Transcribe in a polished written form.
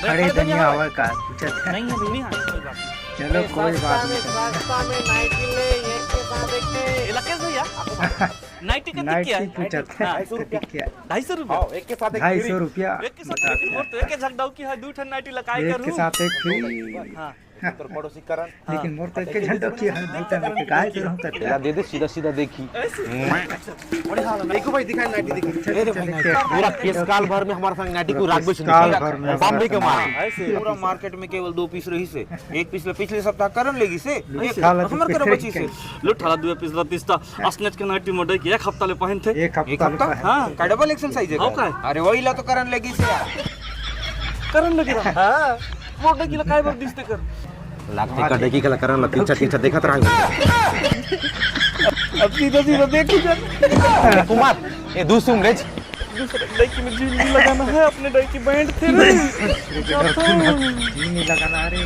खड़े धनिया हवा का पूछत नहीं है नहीं है कोई बात नहीं। चलो कोई बात नहीं सस्ता में नाइटी ले एक के साथ एक ले ये लकेश भैया नाइटी का नाइट क्या की है पूछत हाँ, क्या 250 रुपया आओ एक के साथ एक 250 रुपया एक के साथ एक के झगड़ाऊ की है दू ठन नाइटी लगाई एक करूं के साथ एक फ्री हां तो पड़ोसी करण लेकिन मोर तो एक के झंडो की है दूटा में गाय तो हम करते दे दे सीधा सीधा देखी बड़े हाल है देखो भाई दिखाई नाइटी दिखाई चल पूरा केस काल भर में हमारे संग नाइटी को राखबे काल भर में बॉम्बे के मार ऐसे पूरा मार्केट में केवल 2 पीस रही से एक पिछले सप्ताह करण लेगी से एक साला हमर करे बची से लुट हला दुए पिछला तीसता असनेट के नाइटी मोडे की एक हफ्ता ले पहन थे एक एक हफ्ता हफ्ता हां का डबल एक्सल साइज है हाउ का? अरे वही ला तो करण लेगी से यार करन लगे हां मोडे की लगाई बर दिसते कर लागते का देखी कला करण ला तीन देखत रह अब सीधा सीधा देखी जा कुमार ये दूसुम रेज दूसरे डाई में जी नहीं लगाना है अपने डाई की बैंड थे रे नहीं लगाना रे